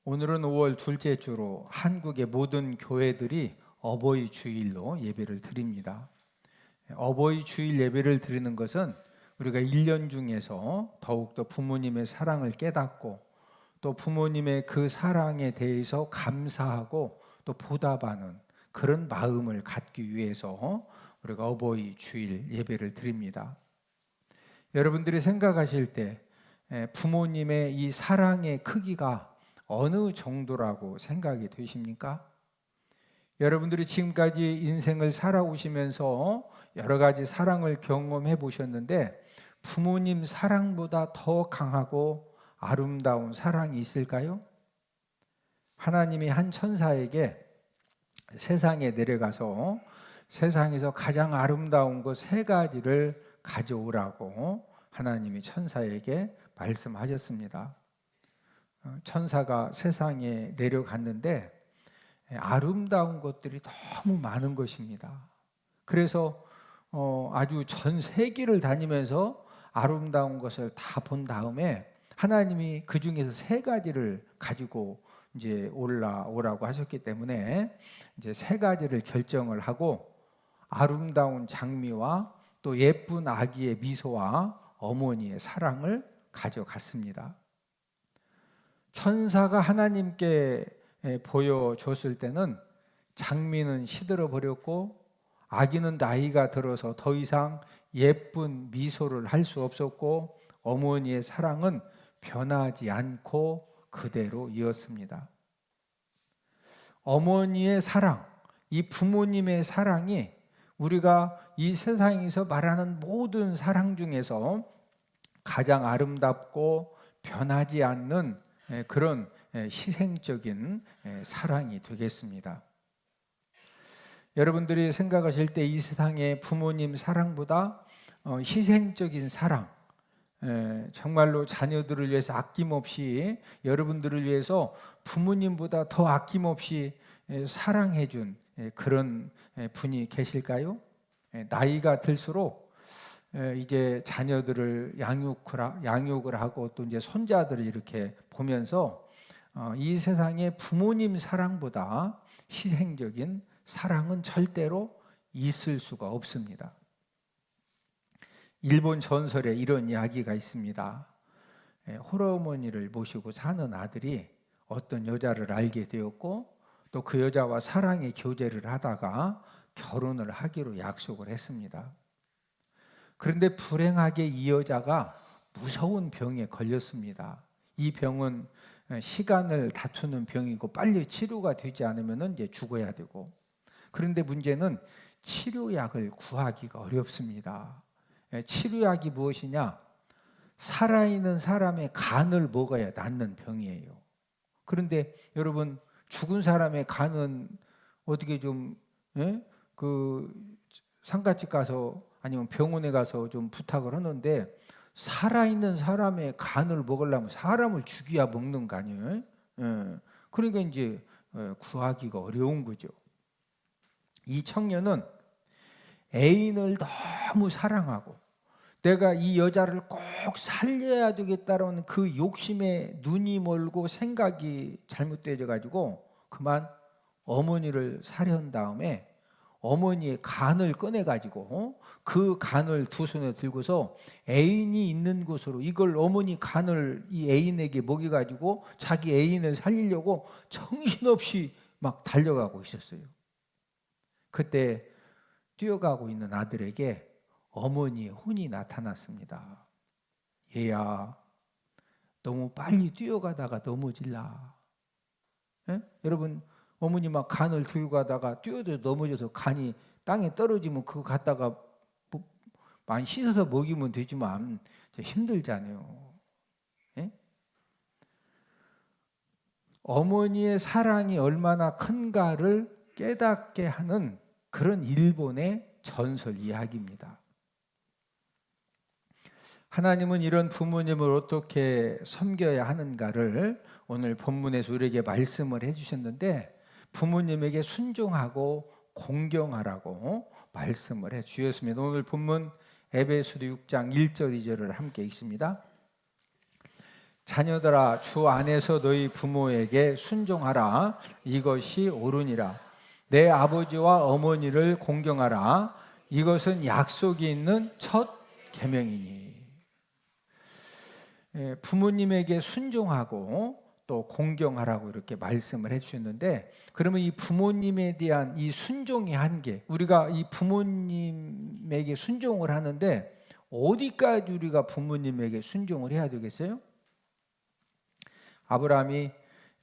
오늘은 5월 둘째 주로 한국의 모든 교회들이 어버이 주일로 예배를 드립니다. 어버이 주일 예배를 드리는 것은 우리가 1년 중에서 더욱더 부모님의 사랑을 깨닫고 또 부모님의 그 사랑에 대해서 감사하고 또 보답하는 그런 마음을 갖기 위해서 우리가 어버이 주일 예배를 드립니다. 여러분들이 생각하실 때 부모님의 이 사랑의 크기가 어느 정도라고 생각이 되십니까? 여러분들이 지금까지 인생을 살아오시면서 여러 가지 사랑을 경험해 보셨는데 부모님 사랑보다 더 강하고 아름다운 사랑이 있을까요? 하나님이 한 천사에게 세상에 내려가서 세상에서 가장 아름다운 것 세 가지를 가져오라고 하나님이 천사에게 말씀하셨습니다. 천사가 세상에 내려갔는데 아름다운 것들이 너무 많은 것입니다. 그래서 아주 전 세계를 다니면서 아름다운 것을 다 본 다음에 하나님이 그 중에서 세 가지를 가지고 이제 올라오라고 하셨기 때문에 이제 세 가지를 결정을 하고 아름다운 장미와 또 예쁜 아기의 미소와 어머니의 사랑을 가져갔습니다. 천사가 하나님께 보여줬을 때는 장미는 시들어 버렸고 아기는 나이가 들어서 더 이상 예쁜 미소를 할 수 없었고 어머니의 사랑은 변하지 않고 그대로 이었습니다. 어머니의 사랑, 이 부모님의 사랑이 우리가 이 세상에서 말하는 모든 사랑 중에서 가장 아름답고 변하지 않는 그런 희생적인 사랑이 되겠습니다. 여러분들이 생각하실 때 이 세상의 부모님 사랑보다 희생적인 사랑, 정말로 자녀들을 위해서 아낌없이 여러분들을 위해서 부모님보다 더 아낌없이 사랑해 준 그런 분이 계실까요? 나이가 들수록 이제 자녀들을 양육을 하고 또 이제 손자들을 이렇게 보면서 이 세상에 부모님 사랑보다 희생적인 사랑은 절대로 있을 수가 없습니다. 일본 전설에 이런 이야기가 있습니다. 홀어머니를 모시고 사는 아들이 어떤 여자를 알게 되었고 또 그 여자와 사랑의 교제를 하다가 결혼을 하기로 약속을 했습니다. 그런데 불행하게 이 여자가 무서운 병에 걸렸습니다. 이 병은 시간을 다투는 병이고 빨리 치료가 되지 않으면 이제 죽어야 되고, 그런데 문제는 치료약을 구하기가 어렵습니다. 치료약이 무엇이냐? 살아있는 사람의 간을 먹어야 낫는 병이에요. 그런데 여러분, 죽은 사람의 간은 어떻게 좀 그 상가집 가서 아니면 병원에 가서 좀 부탁을 하는데 살아있는 사람의 간을 먹으려면 사람을 죽여야 먹는 거 아니에요? 그러니까 이제 구하기가 어려운 거죠. 이 청년은 애인을 너무 사랑하고 내가 이 여자를 꼭 살려야 되겠다라는 그 욕심에 눈이 멀고 생각이 잘못되어 가지고 그만 어머니를 살해한 다음에 어머니의 간을 꺼내 가지고 그 간을 두 손에 들고서 애인이 있는 곳으로 이걸 어머니 간을 이 애인에게 먹여 가지고 자기 애인을 살리려고 정신없이 막 달려가고 있었어요. 그때 뛰어가고 있는 아들에게 어머니의 혼이 나타났습니다. 얘야, 너무 빨리 뛰어가다가 넘어질라. 여러분, 어머니 막 간을 들고 가다가 뛰어도 넘어져서 간이 땅에 떨어지면 그거 갖다가 많이 씻어서 먹이면 되지만 힘들잖아요. 어머니의 사랑이 얼마나 큰가를 깨닫게 하는 그런 일본의 전설 이야기입니다. 하나님은 이런 부모님을 어떻게 섬겨야 하는가를 오늘 본문에서 우리에게 말씀을 해주셨는데 부모님에게 순종하고 공경하라고 말씀을 해주셨습니다. 오늘 본문 에베소서 6장 1절 2절을 함께 읽습니다. 자녀들아 주 안에서 너희 부모에게 순종하라. 이것이 옳으니라. 내 아버지와 어머니를 공경하라. 이것은 약속이 있는 첫 계명이니. 부모님에게 순종하고 또 공경하라고 이렇게 말씀을 해주셨는데, 그러면 이 부모님에 대한 이 순종의 한계, 우리가 이 부모님에게 순종을 하는데 어디까지 우리가 부모님에게 순종을 해야 되겠어요? 아브라함이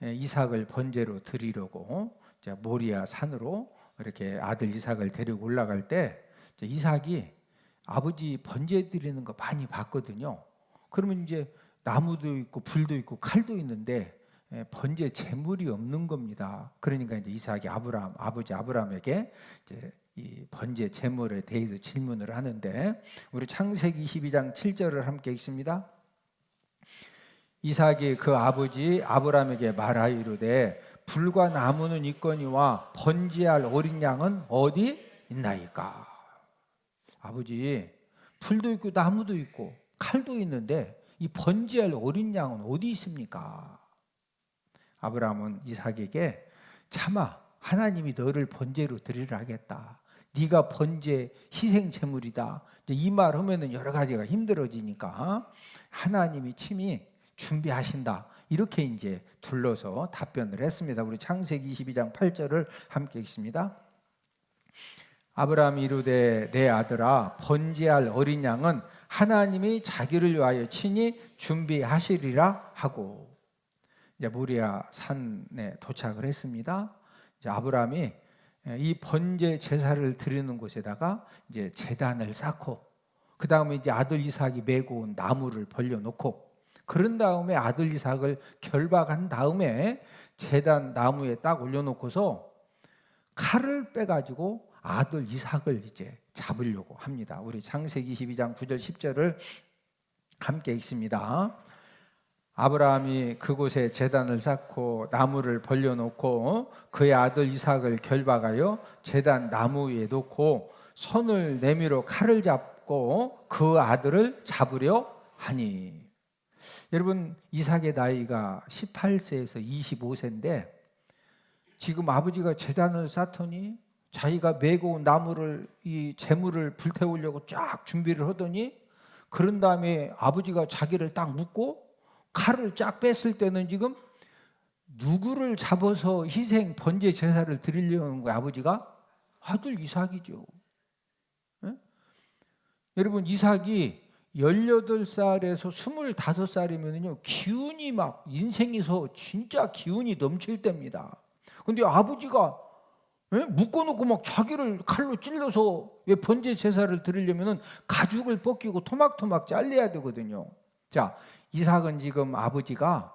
이삭을 번제로 드리려고 모리아 산으로 이렇게 아들 이삭을 데리고 올라갈 때 이삭이 아버지 번제 드리는 거 많이 봤거든요. 그러면 이제 나무도 있고 불도 있고 칼도 있는데 번제 제물이 없는 겁니다. 그러니까 이제 이삭이 아버지 아브라함에게 이제 이 번제 제물에 대해서 질문을 하는데, 우리 창세기 22장 7절을 함께 읽습니다. 이삭이 그 아버지 아브라함에게 말하이르되 불과 나무는 있거니와 번제할 어린 양은 어디 있나이까? 아버지, 불도 있고 나무도 있고 칼도 있는데 이 번제할 어린 양은 어디 있습니까? 아브라함은 이삭에게 차마 하나님이 너를 번제로 드리려 하겠다. 네가 번제 희생 제물이다. 이 말 하면은 여러 가지가 힘들어지니까 하나님이 친히 준비하신다. 이렇게 이제 둘러서 답변을 했습니다. 우리 창세기 22장 8절을 함께 읽습니다. 아브라함이 이르되 내 아들아 번제할 어린 양은 하나님이 자기를 위하여 친히 준비하시리라 하고, 이제 모리아 산에 도착을 했습니다. 이제 아브라함이 이 번제 제사를 드리는 곳에다가 이제 제단을 쌓고, 그 다음에 이제 아들 이삭이 메고 온 나무를 벌려놓고, 그런 다음에 아들 이삭을 결박한 다음에 제단 나무에 딱 올려놓고서 칼을 빼가지고 아들 이삭을 이제 잡으려고 합니다. 우리 창세기 22장 9절 10절을 함께 읽습니다. 아브라함이 그곳에 제단을 쌓고 나무를 벌려놓고 그의 아들 이삭을 결박하여 제단 나무 위에 놓고 손을 내밀어 칼을 잡고 그 아들을 잡으려 하니. 여러분, 이삭의 나이가 18세에서 25세인데 지금 아버지가 제단을 쌓더니 자기가 메고 온 나무를, 이 재물을 불태우려고 쫙 준비를 하더니, 그런 다음에 아버지가 자기를 딱 묶고 칼을 쫙 뺐을 때는 지금 누구를 잡아서 희생 번제 제사를 드리려는 거예요? 아버지가 아들 이삭이죠. 네? 여러분, 이삭이 18살에서 25살이면요 기운이 막 인생에서 진짜 기운이 넘칠 때입니다. 근데 아버지가 묶어놓고 막 자기를 칼로 찔러서 왜 번제 제사를 드리려면은 가죽을 벗기고 토막토막 잘라야 되거든요. 자, 이삭은 지금 아버지가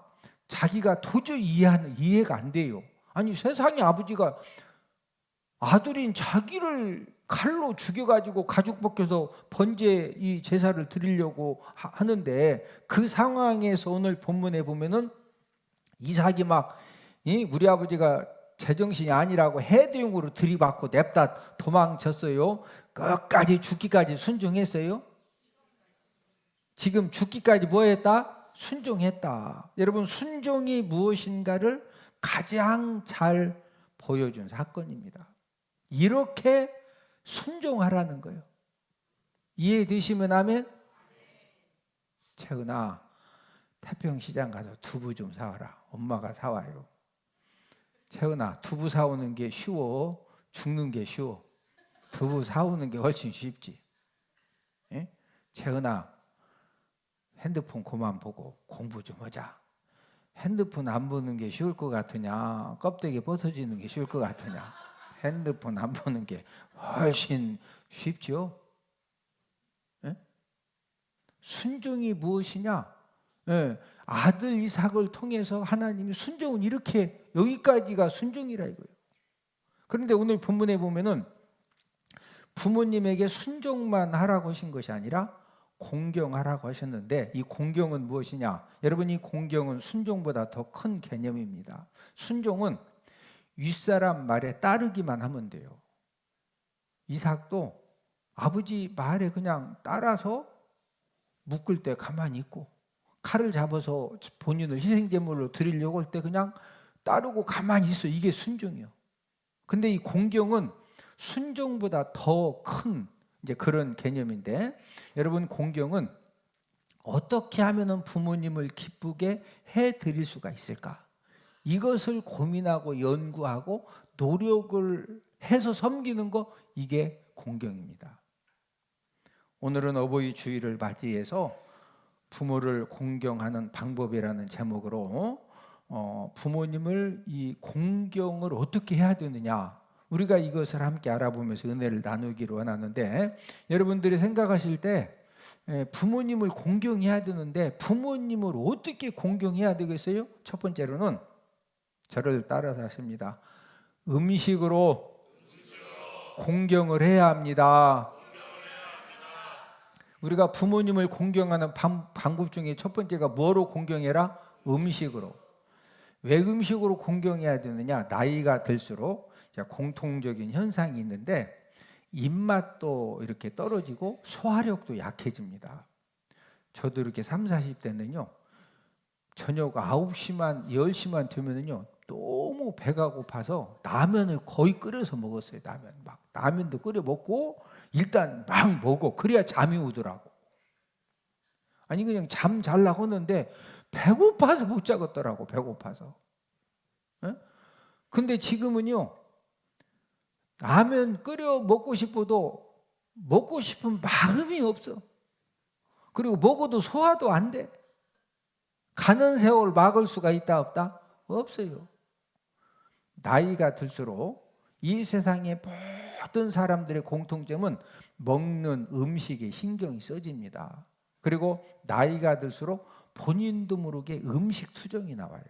자기가 도저히 이해가 안 돼요. 아니, 세상에 아버지가 아들인 자기를 칼로 죽여가지고 가죽 벗겨서 번제 이 제사를 드리려고 하는데, 그 상황에서 오늘 본문에 보면은 이삭이 막 우리 아버지가 제정신이 아니라고 해대용으로 들이받고 냅다 도망쳤어요. 끝까지 죽기까지 순종했어요. 지금 죽기까지 뭐 했다? 순종했다. 여러분, 순종이 무엇인가를 가장 잘 보여준 사건입니다. 이렇게 순종하라는 거예요. 이해되시면 아멘? 채은아, 태평시장 가서 두부 좀 사와라. 엄마가 사와요. 채은아, 두부 사오는 게 쉬워? 죽는 게 쉬워? 두부 사오는 게 훨씬 쉽지. 예? 채은아, 핸드폰 그만 보고 공부 좀 하자. 핸드폰 안 보는 게 쉬울 것 같으냐? 껍데기 벗어지는 게 쉬울 것 같으냐? 핸드폰 안 보는 게 훨씬 쉽죠? 예? 순종이 무엇이냐? 예, 아들 이삭을 통해서 하나님이 순종은 이렇게, 여기까지가 순종이라 이거예요. 그런데 오늘 본문에 보면은 부모님에게 순종만 하라고 하신 것이 아니라 공경하라고 하셨는데, 이 공경은 무엇이냐? 여러분, 이 공경은 순종보다 더 큰 개념입니다. 순종은 윗사람 말에 따르기만 하면 돼요. 이삭도 아버지 말에 그냥 따라서 묶을 때 가만히 있고, 칼을 잡아서 본인을 희생제물로 드리려고 할 때 그냥 따르고 가만히 있어. 이게 순종이요. 근데 이 공경은 순종보다 더 큰 이제 그런 개념인데, 여러분, 공경은 어떻게 하면 부모님을 기쁘게 해 드릴 수가 있을까? 이것을 고민하고 연구하고 노력을 해서 섬기는 거, 이게 공경입니다. 오늘은 어버이 주일을 맞이해서 부모를 공경하는 방법이라는 제목으로 부모님을 이 공경을 어떻게 해야 되느냐, 우리가 이것을 함께 알아보면서 은혜를 나누기를 원하는데, 여러분들이 생각하실 때 부모님을 공경해야 되는데 부모님을 어떻게 공경해야 되겠어요? 첫 번째로는 저를 따라서 하십니다. 음식으로 공경을 해야 합니다. 우리가 부모님을 공경하는 방법 중에 첫 번째가 뭐로 공경해라? 음식으로. 왜 음식으로 공경해야 되느냐? 나이가 들수록 공통적인 현상이 있는데 입맛도 이렇게 떨어지고 소화력도 약해집니다. 저도 이렇게 30, 40대는요, 저녁 9시만 10시만 되면은요 너무 배가 고파서 라면을 거의 끓여서 먹었어요. 라면도 끓여 먹고 일단 막 먹어. 그래야 잠이 오더라고. 아니 그냥 잠 잘라고 하는데 배고파서 못 자겠더라고. 배고파서. 에? 근데 지금은요, 라면 끓여 먹고 싶어도 먹고 싶은 마음이 없어. 그리고 먹어도 소화도 안 돼. 가는 세월 막을 수가 있다 없다? 없어요. 나이가 들수록 이 세상의 모든 사람들의 공통점은 먹는 음식에 신경이 써집니다. 그리고 나이가 들수록 본인도 모르게 음식 투정이 나와요.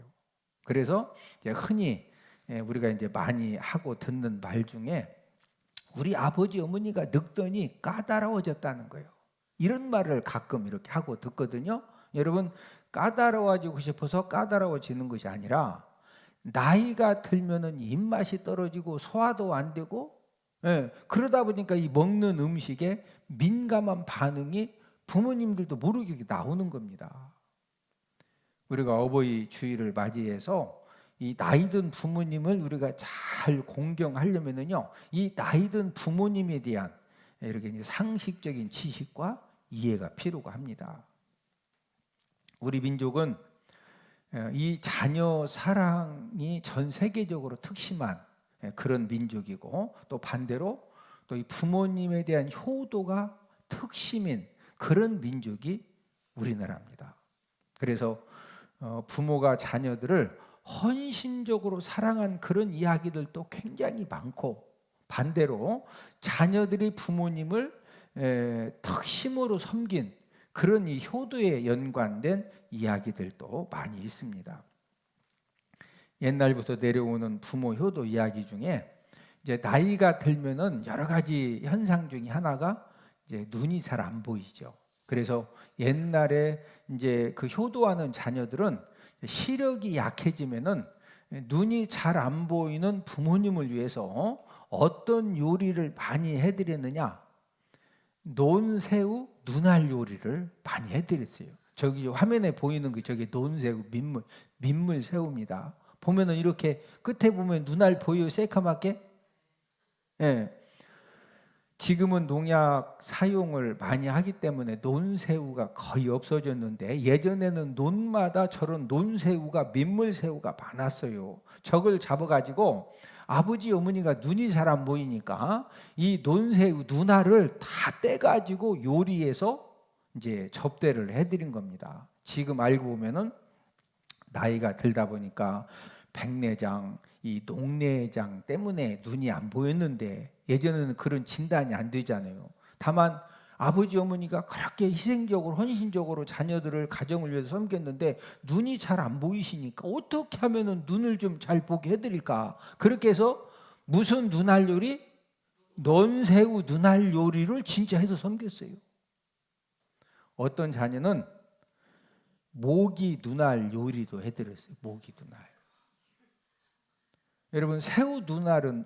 그래서 이제 흔히 우리가 이제 많이 하고 듣는 말 중에 우리 아버지 어머니가 늙더니 까다로워졌다는 거예요. 이런 말을 가끔 이렇게 하고 듣거든요. 여러분, 까다로워지고 싶어서 까다로워지는 것이 아니라 나이가 들면은 입맛이 떨어지고 소화도 안 되고, 그러다 보니까 이 먹는 음식에 민감한 반응이 부모님들도 모르게 나오는 겁니다. 우리가 어버이 주일을 맞이해서 이 나이든 부모님을 우리가 잘 공경하려면은요, 이 나이든 부모님에 대한 이렇게 상식적인 지식과 이해가 필요가 합니다. 우리 민족은 이 자녀 사랑이 전 세계적으로 특심한 그런 민족이고, 또 반대로 또 이 부모님에 대한 효도가 특심인 그런 민족이 우리나라입니다. 그래서 부모가 자녀들을 헌신적으로 사랑한 그런 이야기들도 굉장히 많고, 반대로 자녀들이 부모님을 특심으로 섬긴 그런 이 효도에 연관된 이야기들도 많이 있습니다. 옛날부터 내려오는 부모 효도 이야기 중에 이제 나이가 들면은 여러 가지 현상 중에 하나가 이제 눈이 잘 안 보이죠. 그래서 옛날에 이제 그 효도하는 자녀들은 시력이 약해지면은 눈이 잘 안 보이는 부모님을 위해서 어떤 요리를 많이 해드렸느냐? 논새우 눈알 요리를 많이 해드렸어요. 저기 화면에 보이는 게 저게 논새우 민물 새우입니다. 보면은 이렇게 끝에 보면 눈알 보여요, 새카맣게. 지금은 농약 사용을 많이 하기 때문에 논새우가 거의 없어졌는데, 예전에는 논마다 저런 논새우가 민물새우가 많았어요. 저걸 잡아가지고 아버지 어머니가 눈이 잘 안 보이니까 이 논새우 눈알을 다 떼가지고 요리해서 이제 접대를 해드린 겁니다. 지금 알고 보면은 나이가 들다 보니까 백내장, 이 녹내장 때문에 눈이 안 보였는데 예전에는 그런 진단이 안 되잖아요. 다만 아버지 어머니가 그렇게 희생적으로 헌신적으로 자녀들을 가정을 위해서 섬겼는데 눈이 잘 안 보이시니까 어떻게 하면은 눈을 좀 잘 보게 해드릴까? 그렇게 해서 무슨 눈알 요리? 논새우 눈알 요리를 진짜 해서 섬겼어요. 어떤 자녀는 모기 눈알 요리도 해드렸어요. 모기 눈알. 여러분, 새우 눈알은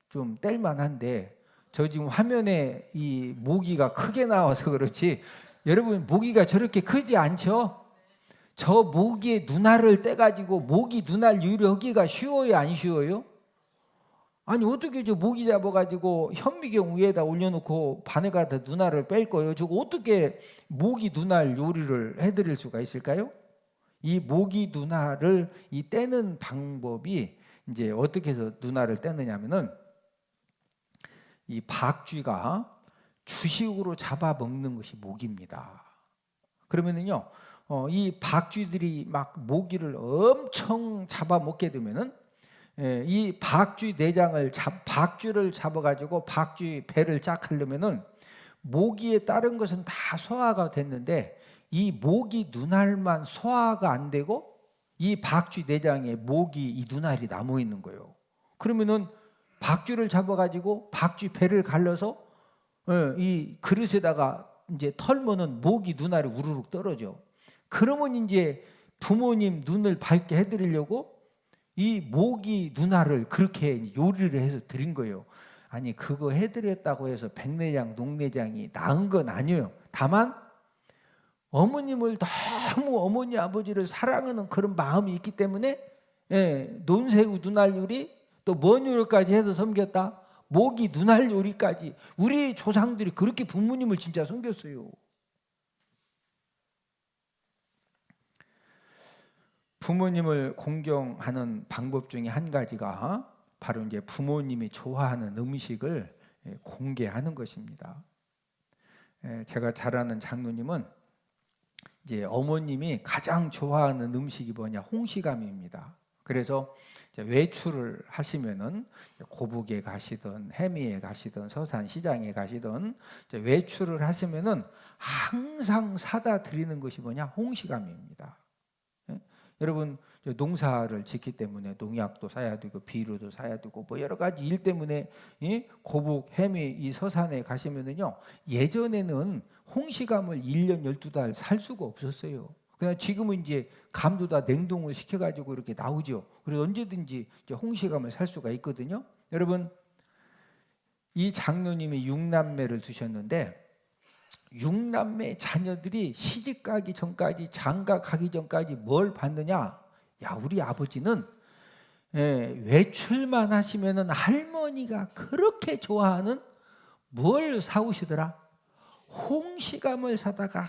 좀 뗄만한데 저 지금 화면에 이 모기가 크게 나와서 그렇지, 여러분 모기가 저렇게 크지 않죠? 저 모기의 눈알을 떼가지고 모기 눈알 요리하기가 쉬워요, 안 쉬워요? 아니 어떻게 저 모기 잡아가지고 현미경 위에다 올려놓고 바늘에다 눈알을 뺄 거예요? 저거 어떻게 모기 눈알 요리를 해드릴 수가 있을까요? 이 모기 눈알을 이 떼는 방법이 이제 어떻게 해서 눈알을 떼느냐면은 이 박쥐가 주식으로 잡아먹는 것이 모기입니다. 그러면은요, 이 박쥐들이 막 모기를 엄청 잡아먹게 되면은 이 박쥐 내장을 박쥐를 잡아가지고 박쥐 배를 쫙 하려면은 모기에 다른 것은 다 소화가 됐는데 이 모기 눈알만 소화가 안 되고 이 박쥐 내장에 모기 이 눈알이 남아 있는 거예요. 그러면은 박쥐를 잡아가지고 박쥐 배를 갈라서 이 그릇에다가 이제 털면은 모기 눈알이 우르륵 떨어져. 그러면 이제 부모님 눈을 밝게 해드리려고 이 모기 눈알을 그렇게 요리를 해서 드린 거예요. 아니 그거 해드렸다고 해서 백내장, 녹내장이 나은 건 아니에요. 다만 어머님을 너무 어머니 아버지를 사랑하는 그런 마음이 있기 때문에 논새우 눈알 요리 또 뭔 요리까지 해서 섬겼다. 모기 눈알 요리까지. 우리 조상들이 그렇게 부모님을 진짜 섬겼어요. 부모님을 공경하는 방법 중에 한 가지가 바로 이제 부모님이 좋아하는 음식을 공개하는 것입니다. 제가 잘 아는 장로님은 이제 어머님이 가장 좋아하는 음식이 뭐냐? 홍시감입니다. 그래서 외출을 하시면은 고북에 가시든 해미에 가시든 서산시장에 가시든 외출을 하시면은 항상 사다 드리는 것이 뭐냐? 홍시감입니다. 여러분 농사를 짓기 때문에 농약도 사야 되고 비료도 사야 되고 뭐 여러 가지 일 때문에 고북, 해미, 이 서산에 가시면은요 예전에는 홍시감을 1년 12달 살 수가 없었어요. 그냥 지금은 이제 감도 다 냉동을 시켜가지고 이렇게 나오죠. 그래서 언제든지 이제 홍시감을 살 수가 있거든요. 여러분 이 장로님이 6남매를 두셨는데 6남매 자녀들이 시집 가기 전까지 장가 가기 전까지 뭘 받느냐? 야 우리 아버지는 외출만 하시면은 할머니가 그렇게 좋아하는 뭘 사오시더라? 홍시감을 사다가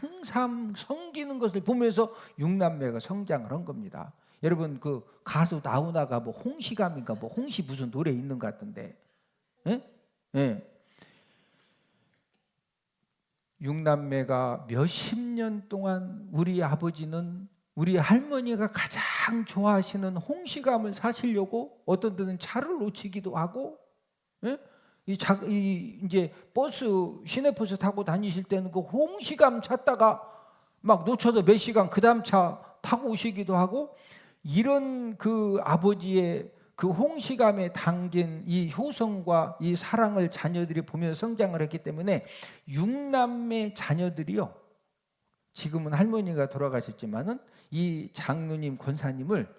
항상 섬기는 것을 보면서 6남매가 성장을 한 겁니다. 여러분 그 가수 나훈아가 뭐 홍시감인가 뭐 홍시 무슨 노래 있는 것 같던데 6남매가 몇십 년 동안 우리 아버지는 우리 할머니가 가장 좋아하시는 홍시감을 사시려고 어떤 때는 차를 놓치기도 하고 이제 버스 시내버스 타고 다니실 때는 그 홍시감 찾다가 막 놓쳐서 몇 시간 그 다음 차 타고 오시기도 하고 이런 그 아버지의 그 홍시감에 담긴 이 효성과 이 사랑을 자녀들이 보면서 성장을 했기 때문에 6남매 자녀들이요 지금은 할머니가 돌아가셨지만은 이 장로님 권사님을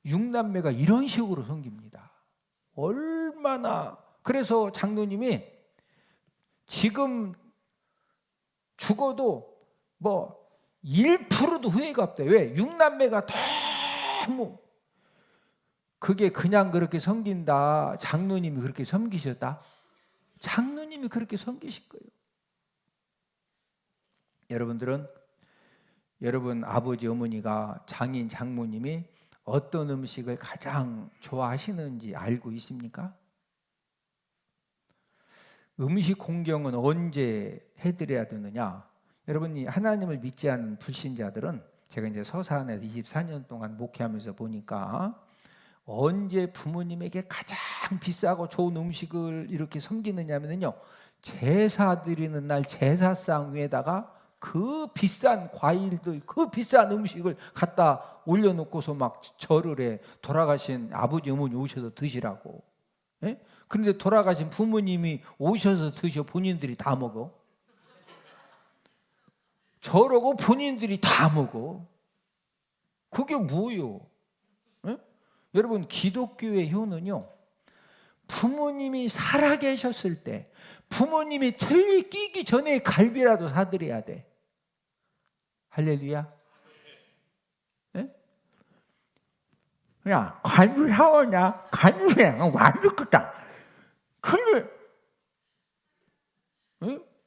6남매가 이런 식으로 섬깁니다. 얼마나 그래서 장로님이 지금 죽어도 뭐 1%도 후회가 없대요. 왜? 6남매가 너무 그게 그냥 그렇게 섬긴다. 장로님이 그렇게 섬기셨다. 장로님이 그렇게 섬기신 거예요. 여러분들은 여러분 아버지 어머니가 장인 장모님이 어떤 음식을 가장 좋아하시는지 알고 있습니까? 음식 공경은 언제 해드려야 되느냐? 여러분이 하나님을 믿지 않는 불신자들은 제가 이제 서산에서 24년 동안 목회하면서 보니까 언제 부모님에게 가장 비싸고 좋은 음식을 이렇게 섬기느냐면요 제사 드리는 날 제사상 위에다가 그 비싼 과일들 그 비싼 음식을 갖다 올려놓고서 막 절을 해. 돌아가신 아버지 어머니 오셔서 드시라고. 그런데 돌아가신 부모님이 오셔서 드셔 본인들이 다 먹어. 저러고 본인들이 다 먹어. 그게 뭐예요? 여러분 기독교의 효는요 부모님이 살아계셨을 때 부모님이 틀니 끼기 전에 갈비라도 사드려야 돼. 할렐루야. 야, 간주 사오냐? 간주야, 완벽하다. 근데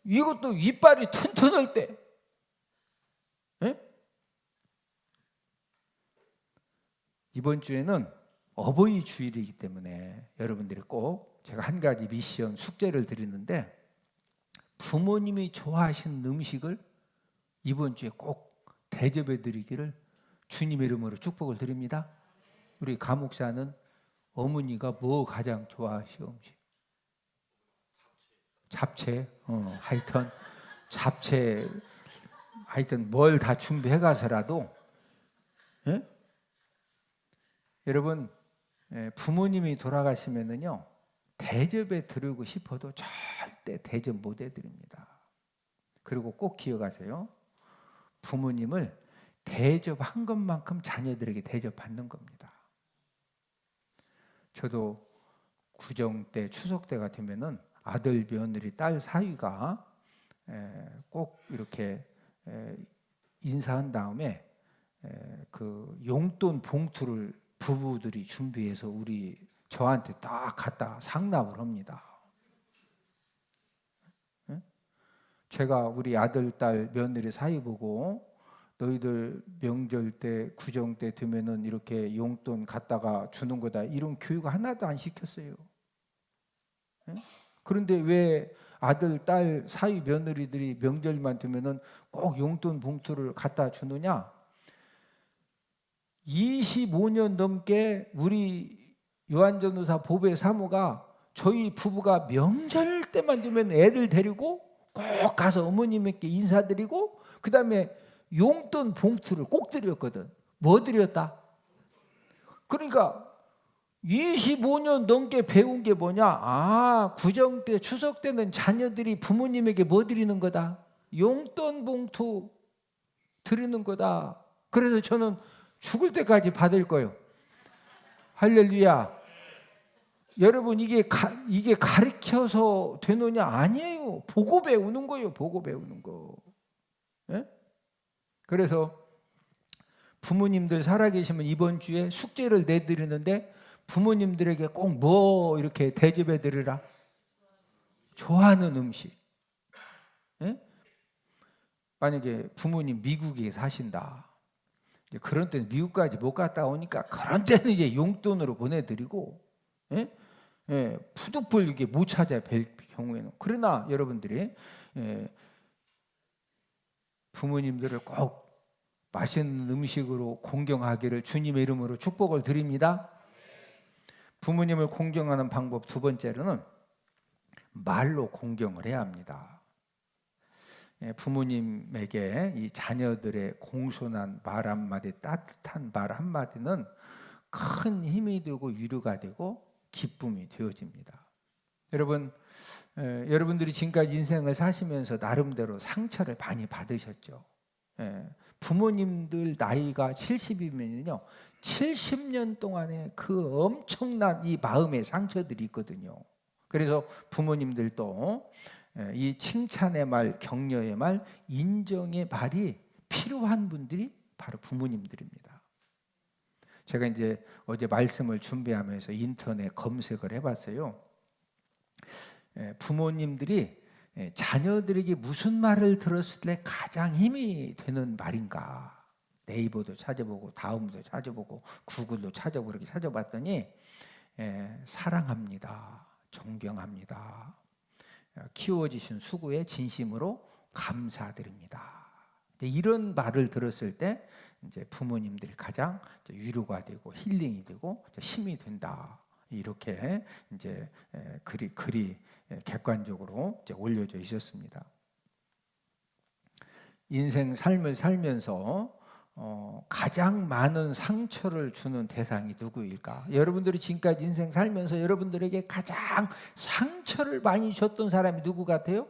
이것도 이빨이 튼튼할 때, 이번 주에는 어버이 주일이기 때문에 여러분들이 꼭 제가 한 가지 미션 숙제를 드리는데, 부모님이 좋아하시는 음식을 이번 주에 꼭 대접해 드리기를 주님의 이름으로 축복을 드립니다. 우리 가목사는 어머니가 뭐 가장 좋아하시는 음식? 잡채. 하여튼 잡채, 하여튼 뭘 다 준비해 가서라도, 여러분, 부모님이 돌아가시면은요, 대접해 드리고 싶어도 절대 대접 못 해드립니다. 그리고 꼭 기억하세요. 부모님을 대접한 것만큼 자녀들에게 대접받는 겁니다. 저도 구정 때, 추석 때가 되면은 아들, 며느리, 딸 사위가 꼭 이렇게 인사한 다음에 그 용돈 봉투를 부부들이 준비해서 저한테 딱 갖다 상납을 합니다. 제가 우리 아들, 딸, 며느리 사이 보고, 너희들 명절 때, 구정 때 되면은 이렇게 용돈 갖다가 주는 거다, 이런 교육 하나도 안 시켰어요. 그런데 왜 아들, 딸, 사위, 며느리들이 명절만 되면은 꼭 용돈 봉투를 갖다 주느냐? 25년 넘게 우리 요한전도사 보배 사모가 저희 부부가 명절 때만 되면 애들 데리고 꼭 가서 어머님께 인사드리고, 그 다음에 용돈 봉투를 꼭 드렸거든. 뭐 드렸다? 그러니까 25년 넘게 배운 게 뭐냐? 구정 때, 추석 때는 자녀들이 부모님에게 뭐 드리는 거다? 용돈 봉투 드리는 거다. 그래서 저는 죽을 때까지 받을 거예요. 할렐루야. 여러분, 이게 가르쳐서 되느냐? 아니에요. 보고 배우는 거예요. 보고 배우는 거. 그래서 부모님들 살아계시면 이번 주에 숙제를 내드리는데, 부모님들에게 꼭 뭐 이렇게 대접해 드리라? 좋아하는 음식. 만약에 부모님 미국에 사신다, 그런 때는 미국까지 못 갔다 오니까 그런 때는 이제 용돈으로 보내드리고, 푸드풀 이게 못 찾아야 뵐 경우에는. 그러나 여러분들이 부모님들을 꼭 맛있는 음식으로 공경하기를 주님의 이름으로 축복을 드립니다. 부모님을 공경하는 방법 두 번째로는 말로 공경을 해야 합니다. 부모님에게 이 자녀들의 공손한 말 한마디, 따뜻한 말 한마디는 큰 힘이 되고 위로가 되고 기쁨이 되어집니다. 여러분, 여러분들이 지금까지 인생을 사시면서 나름대로 상처를 많이 받으셨죠. 부모님들 나이가 70이면요 70년 동안의 그 엄청난 이 마음의 상처들이 있거든요. 그래서 부모님들도 이 칭찬의 말, 격려의 말, 인정의 말이 필요한 분들이 바로 부모님들입니다. 제가 이제 어제 말씀을 준비하면서 인터넷 검색을 해봤어요. 부모님들이 자녀들에게 무슨 말을 들었을 때 가장 힘이 되는 말인가? 네이버도 찾아보고 다음도 찾아보고 구글도 찾아보고 이렇게 찾아봤더니 사랑합니다, 존경합니다, 키워주신 수고에 진심으로 감사드립니다. 이런 말을 들었을 때 이제 부모님들이 가장 위로가 되고 힐링이 되고 힘이 된다. 이렇게 이제 글이 객관적으로 이제 올려져 있었습니다. 인생 삶을 살면서 가장 많은 상처를 주는 대상이 누구일까? 여러분들이 지금까지 인생 살면서 여러분들에게 가장 상처를 많이 줬던 사람이 누구 같아요?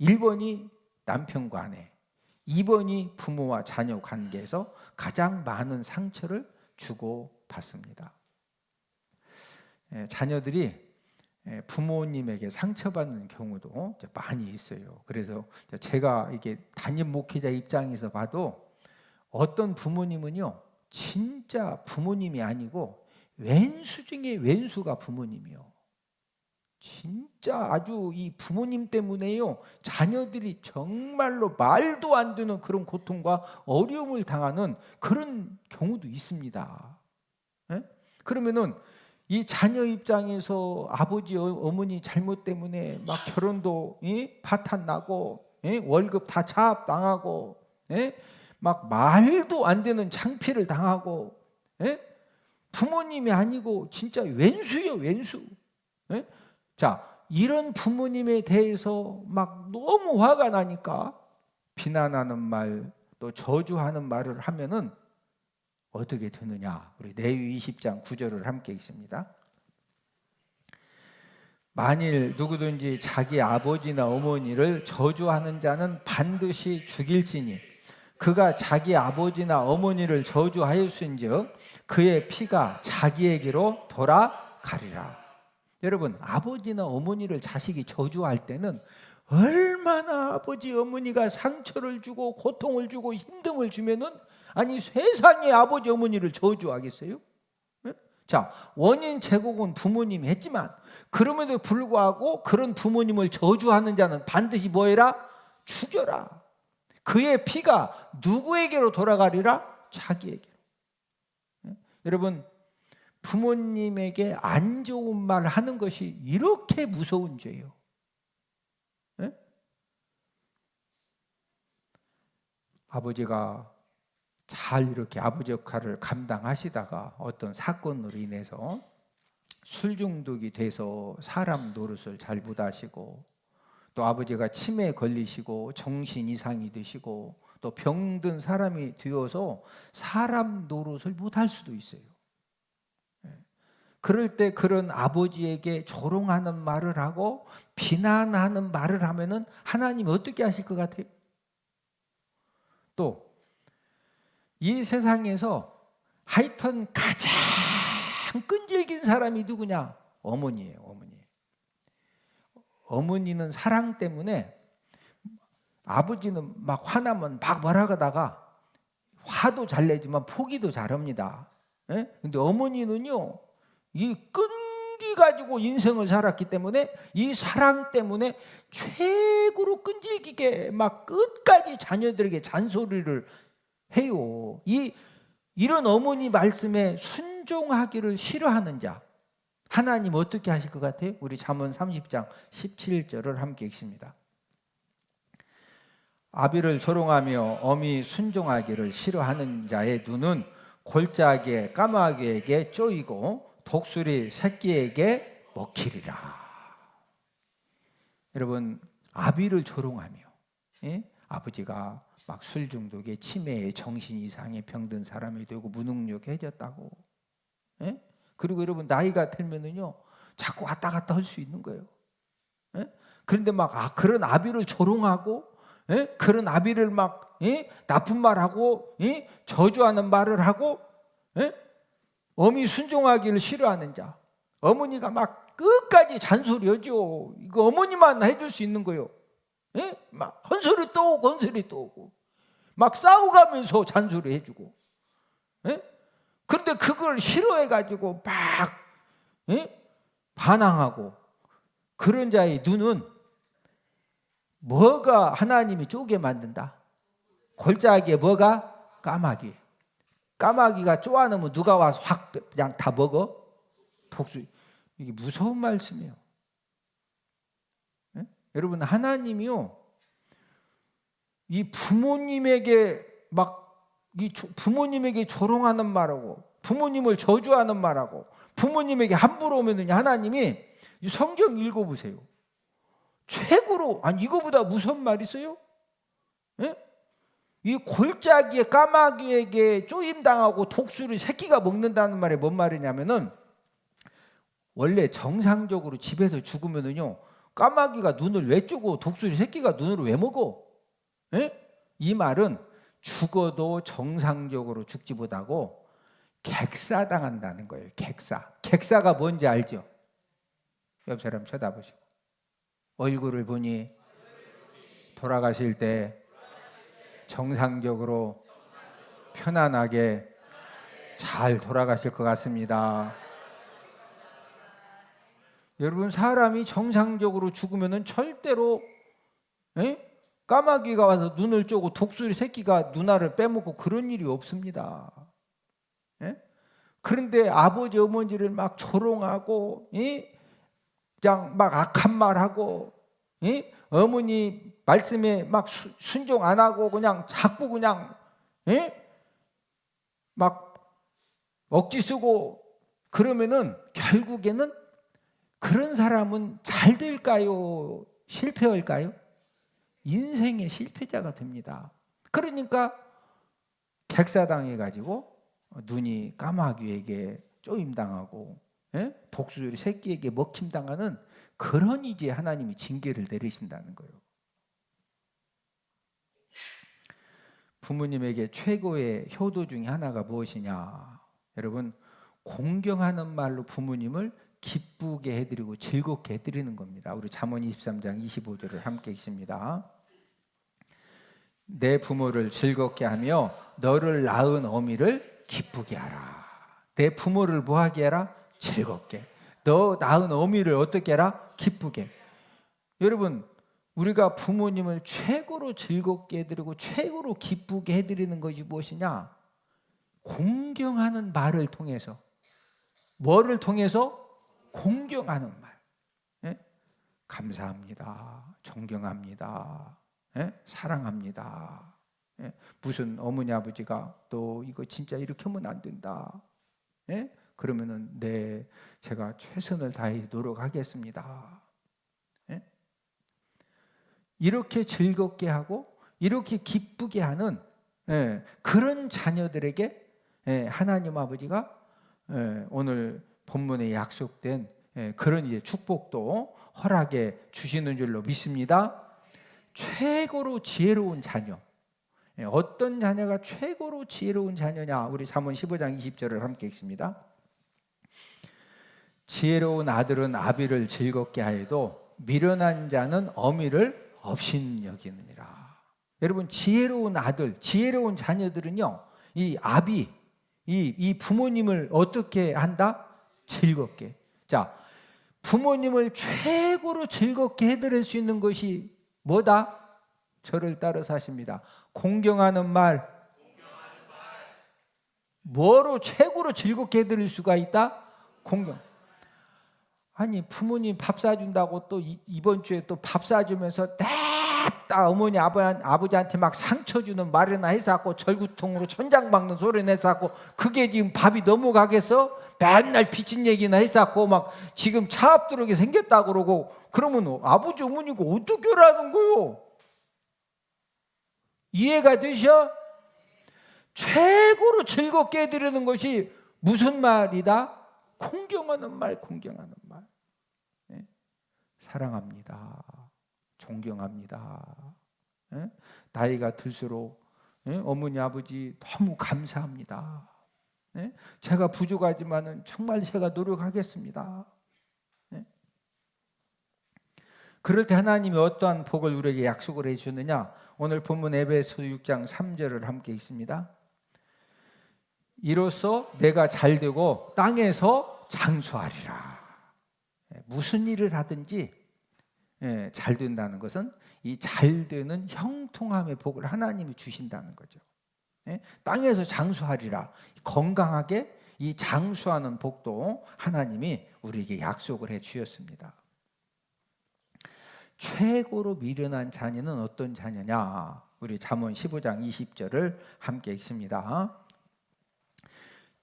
1번이 남편과 아내, 2번이 부모와 자녀 관계에서 가장 많은 상처를 주고 받습니다. 자녀들이 부모님에게 상처받는 경우도 많이 있어요. 그래서 제가 이게 담임 목회자 입장에서 봐도 어떤 부모님은요 진짜 부모님이 아니고 왼수 중에 왼수가 부모님이요. 진짜 아주 이 부모님 때문에요, 자녀들이 정말로 말도 안 되는 그런 고통과 어려움을 당하는 그런 경우도 있습니다. 예? 그러면은 이 자녀 입장에서 아버지 어머니 잘못 때문에 막 결혼도 파탄 나고 월급 다 차압당하고 막 말도 안 되는 창피를 당하고 부모님이 아니고 진짜 왼수요, 왼수. 자, 이런 부모님에 대해서 막 너무 화가 나니까 비난하는 말, 또 저주하는 말을 하면은 어떻게 되느냐? 우리 레위기 20장 9절을 함께 읽습니다. 만일 누구든지 자기 아버지나 어머니를 저주하는 자는 반드시 죽일지니 그가 자기 아버지나 어머니를 저주하였은즉 그의 피가 자기에게로 돌아가리라. 여러분, 아버지나 어머니를 자식이 저주할 때는 얼마나 아버지 어머니가 상처를 주고 고통을 주고 힘듦을 주면은, 아니 세상에 아버지 어머니를 저주하겠어요? 자, 원인 제공은 부모님이 했지만 그럼에도 불구하고 그런 부모님을 저주하는 자는 반드시 뭐해라? 죽여라. 그의 피가 누구에게로 돌아가리라? 자기에게로. 여러분, 부모님에게 안 좋은 말 하는 것이 이렇게 무서운 죄예요. 아버지가 잘 이렇게 아버지 역할을 감당하시다가 어떤 사건으로 인해서 술 중독이 돼서 사람 노릇을 잘 못하시고, 또 아버지가 치매에 걸리시고 정신 이상이 되시고 또 병든 사람이 되어서 사람 노릇을 못할 수도 있어요. 그럴 때 그런 아버지에게 조롱하는 말을 하고 비난하는 말을 하면은 하나님이 어떻게 하실 것 같아요? 또 이 세상에서 하여튼 가장 끈질긴 사람이 누구냐? 어머니예요, 어머니. 어머니는 사랑 때문에, 아버지는 막 화나면 막 뭐라 하다가 화도 잘 내지만 포기도 잘합니다. 근데 어머니는요, 이 끈기 가지고 인생을 살았기 때문에 이 사랑 때문에 최고로 끈질기게 막 끝까지 자녀들에게 잔소리를 해요. 이런 어머니 말씀에 순종하기를 싫어하는 자, 하나님 어떻게 하실 것 같아요? 우리 잠언 30장 17절을 함께 읽습니다. 아비를 조롱하며 어미 순종하기를 싫어하는 자의 눈은 골짜기에 까마귀에게 쪼이고 독수리 새끼에게 먹히리라. 여러분, 아비를 조롱하며 아버지가 막 술 중독에 치매에 정신 이상에 병든 사람이 되고 무능력해졌다고. 그리고 여러분, 나이가 들면은요 자꾸 왔다 갔다 할 수 있는 거예요. 그런데 막 그런 아비를 조롱하고 그런 아비를 막 나쁜 말하고 저주하는 말을 하고 어미 순종하기를 싫어하는 자, 어머니가 막 끝까지 잔소리하죠. 이거 어머니만 해줄 수 있는 거예요. 막 헌소리 또 오고 헌소리 또 오고 막 싸우가면서 잔소리 해주고. 그런데 그걸 싫어해가지고 막 반항하고, 그런 자의 눈은 뭐가 하나님이 쪼개 만든다? 골짜기에 뭐가? 까마귀. 까마귀가 쪼아놓으면 누가 와서 확 그냥 다 먹어? 독수. 이게 무서운 말씀이에요. 여러분, 하나님이요, 이 부모님에게 부모님에게 조롱하는 말하고 부모님을 저주하는 말하고 부모님에게 함부로 오면은 하나님이, 이 성경 읽어보세요. 최고로, 아니 이거보다 무서운 말 있어요? 이 골짜기에 까마귀에게 쪼임당하고 독수리 새끼가 먹는다는 말이 뭔 말이냐면은, 원래 정상적으로 집에서 죽으면은요 까마귀가 눈을 왜 쪼고 독수리 새끼가 눈을 왜 먹어? 이 말은 죽어도 정상적으로 죽지 못하고 객사당한다는 거예요. 객사가 뭔지 알죠? 옆 사람 쳐다보시고, 얼굴을 보니 돌아가실 때 정상적으로 편안하게 잘 돌아가실 것 같습니다. 여러분, 사람이 정상적으로 죽으면은 절대로 까마귀가 와서 눈을 쪼고 독수리 새끼가 누나를 빼먹고 그런 일이 없습니다. 그런데 아버지 어머니를 막 조롱하고 그냥 막 악한 말하고 어머니 말씀에 막 순종 안 하고 그냥 자꾸 그냥 막 억지 쓰고 그러면은 결국에는 그런 사람은 잘 될까요? 실패할까요? 인생의 실패자가 됩니다. 그러니까 객사당해가지고 눈이 까마귀에게 쪼임당하고 독수리 새끼에게 먹힘당하는 그런 이제 하나님이 징계를 내리신다는 거예요. 부모님에게 최고의 효도 중에 하나가 무엇이냐? 여러분, 공경하는 말로 부모님을 기쁘게 해드리고 즐겁게 해드리는 겁니다. 우리 잠언 23장 25절을 함께 읽습니다. 내 부모를 즐겁게 하며 너를 낳은 어미를 기쁘게 하라. 내 부모를 뭐하게 해라? 즐겁게. 너 낳은 어미를 어떻게 해라? 기쁘게. 여러분, 우리가 부모님을 최고로 즐겁게 해드리고 최고로 기쁘게 해드리는 것이 무엇이냐? 공경하는 말을 통해서. 뭐를 통해서? 공경하는 말. 감사합니다. 존경합니다. 사랑합니다. 무슨 어머니 아버지가 또 이거 진짜 이렇게 하면 안 된다. 그러면은 제가 최선을 다해 노력하겠습니다. 이렇게 즐겁게 하고 이렇게 기쁘게 하는 그런 자녀들에게 하나님 아버지가 오늘 본문에 약속된 그런 이제 축복도 허락해 주시는 줄로 믿습니다. 최고로 지혜로운 자녀. 어떤 자녀가 최고로 지혜로운 자녀냐? 우리 잠언 15장 20절을 함께 읽습니다. 지혜로운 아들은 아비를 즐겁게 하여도 미련한 자는 어미를 업신여기느니라. 여러분, 지혜로운 아들, 지혜로운 자녀들은요, 이 아비, 이 부모님을 어떻게 한다? 즐겁게. 자, 부모님을 최고로 즐겁게 해드릴 수 있는 것이 뭐다? 저를 따라 사십니다. 공경하는 말. 뭐로 최고로 즐겁게 해드릴 수가 있다? 공경. 아니, 부모님 밥 사준다고 또 이번 주에 또 밥 사주면서 딱 어머니 아버지한테 막 상처 주는 말이나 해서갖고 절구통으로 천장 박는 소리 내서갖고 그게 지금 밥이 넘어가겠어? 맨날 빚진 얘기나 해서갖고 막 지금 차 앞도로게 생겼다 그러고 그러면 아버지 어머니가 어떻게 하라는 거요? 이해가 되셔? 최고로 즐겁게 해드리는 것이 무슨 말이다? 공경하는 말, 공경하는 말. 사랑합니다. 존경합니다. 나이가 들수록 어머니 아버지 너무 감사합니다. 제가 부족하지만은 정말 제가 노력하겠습니다. 그럴 때 하나님이 어떠한 복을 우리에게 약속을 해주느냐? 오늘 본문 에베소 6장 3절을 함께 읽습니다. 이로써 내가 잘되고 땅에서 장수하리라. 무슨 일을 하든지 잘 된다는 것은 이 잘되는 형통함의 복을 하나님이 주신다는 거죠. 땅에서 장수하리라. 건강하게 이 장수하는 복도 하나님이 우리에게 약속을 해 주셨습니다. 최고로 미련한 자녀는 어떤 자녀냐? 우리 잠언 15장 20절을 함께 읽습니다.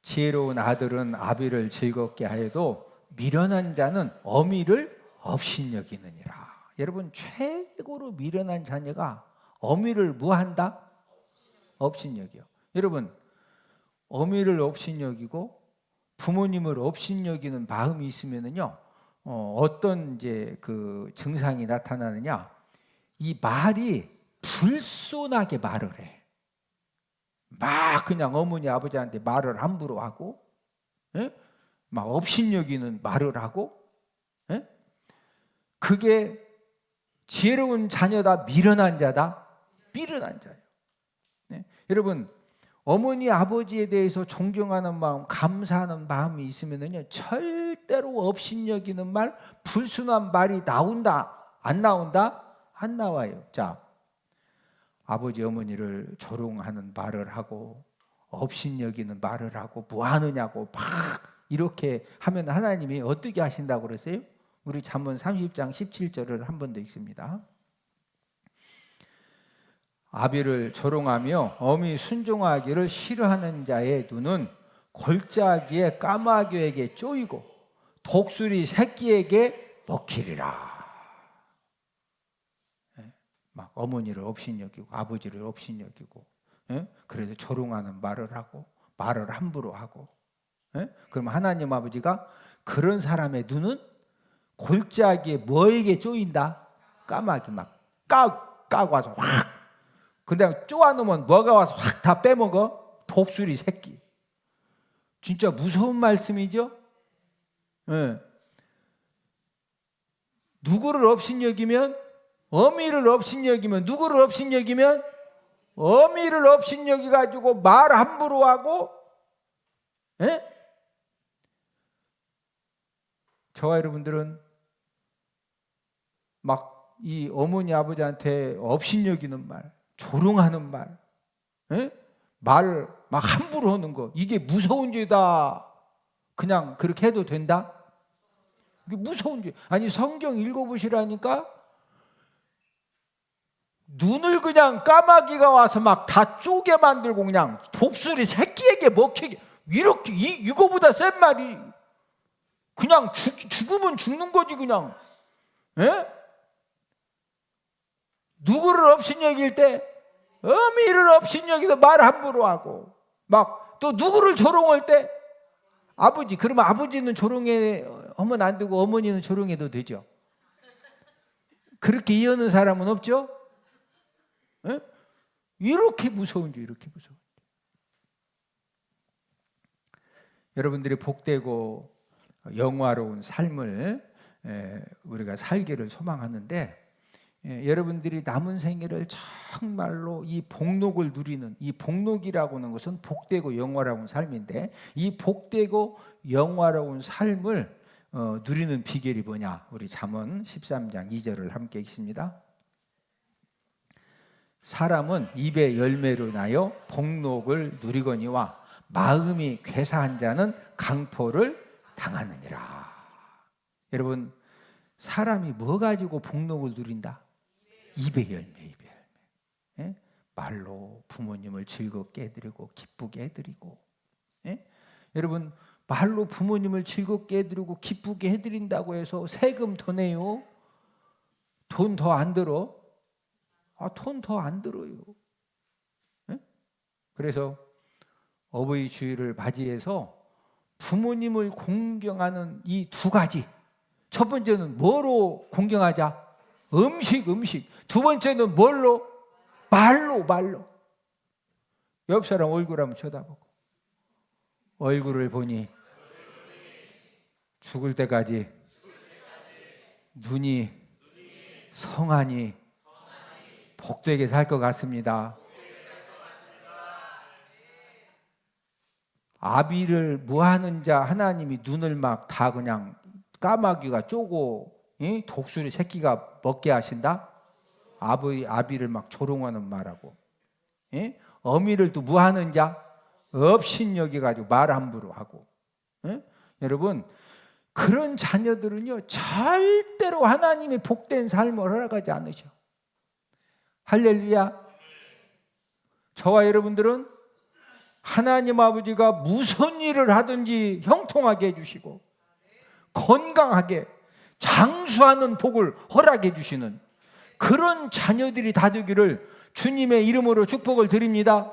지혜로운 아들은 아비를 즐겁게 하여도 미련한 자는 어미를 업신여기느니라. 여러분, 최고로 미련한 자녀가 어미를 뭐한다? 업신여겨. 여러분, 어미를 업신여기고 부모님을 업신여기는 마음이 있으면은요, 어떤 이제 그 증상이 나타나느냐? 이 말이 불손하게 말을 해. 막 그냥 어머니 아버지한테 말을 함부로 하고, 막 업신여기는 말을 하고, 그게 지혜로운 자녀다, 미련한 자다? 미련한 자예요. 여러분, 어머니 아버지에 대해서 존경하는 마음, 감사하는 마음이 있으면은요 절대로 업신여기는 말, 불순한 말이 나온다 안 나온다? 안 나와요. 자, 아버지 어머니를 조롱하는 말을 하고 업신여기는 말을 하고 뭐 하느냐고 막 이렇게 하면 하나님이 어떻게 하신다고 그러세요? 우리 잠언 30장 17절을 한 번 더 읽습니다. 아비를 조롱하며 어미 순종하기를 싫어하는 자의 눈은 골짜기에 까마귀에게 쪼이고 독수리 새끼에게 먹히리라. 막 어머니를 업신여기고 아버지를 업신여기고, 그래서 조롱하는 말을 하고 말을 함부로 하고, 그럼 하나님 아버지가 그런 사람의 눈은 골짜기에 뭐에게 쪼인다? 까마귀 막 까고 와서 확, 근데 쪼아놓으면 뭐가 와서 확 다 빼먹어? 독수리 새끼. 진짜 무서운 말씀이죠? 누구를 업신여기면? 어미를 업신여기면, 누구를 업신여기면? 어미를 업신여기가지고 말 함부로 하고, 저와 여러분들은 막 이 어머니 아버지한테 업신여기는 말, 조롱하는 말, 말 막 함부로 하는 거, 이게 무서운 죄다. 그냥 그렇게 해도 된다? 이게 무서운 죄. 아니 성경 읽어보시라니까 눈을 그냥 까마귀가 와서 막 다 쪼개 만들고 그냥 독수리 새끼에게 먹히게, 이렇게 이거보다 센 말이 그냥 죽으면 죽는 거지 그냥. 누구를 업신여길 때 어미를 업신여기서 말 함부로 하고 막 또 누구를 조롱할 때 아버지, 그러면 아버지는 조롱하면 안 되고 어머니는 조롱해도 되죠. 그렇게 이해하는 사람은 없죠? 이렇게 무서운지, 이렇게 무서운지. 여러분들이 복되고 영화로운 삶을 우리가 살기를 소망하는데, 여러분들이 남은 생애를 정말로 이 복록을 누리는, 이 복록이라고 하는 것은 복되고 영화로운 삶인데, 이 복되고 영화로운 삶을 누리는 비결이 뭐냐? 우리 잠언 13장 2절을 함께 읽습니다. 사람은 입의 열매로 나여 복록을 누리거니와 마음이 괴사한 자는 강포를 당하느니라. 여러분, 사람이 뭐 가지고 복록을 누린다? 입의 열매, 입의 열매. 말로 부모님을 즐겁게 해드리고 기쁘게 해드리고. 여러분, 말로 부모님을 즐겁게 해드리고 기쁘게 해드린다고 해서 세금 더 내요? 돈 더 안 들어? 돈 더 안 들어요. 그래서 어버이 주일을 맞이해서 부모님을 공경하는 이 두 가지. 첫 번째는 뭐로 공경하자? 음식. 두 번째는 뭘로? 말로. 옆 사람 얼굴 한번 쳐다보고, 얼굴을 보니 죽을 때까지 눈이 성하니 복되게 살 것 같습니다. 아비를 무하는 자 하나님이 눈을 막 다 그냥 까마귀가 쪼고 독수리 새끼가 먹게 하신다? 아비를 막 조롱하는 말하고, 어미를 또 무하는 자 업신여기가지고 말 함부로 하고. 여러분, 그런 자녀들은요 절대로 하나님의 복된 삶을 허락하지 않으셔. 할렐루야. 저와 여러분들은 하나님 아버지가 무슨 일을 하든지 형통하게 해주시고 건강하게 장수하는 복을 허락해 주시는 그런 자녀들이 다 되기를 주님의 이름으로 축복을 드립니다.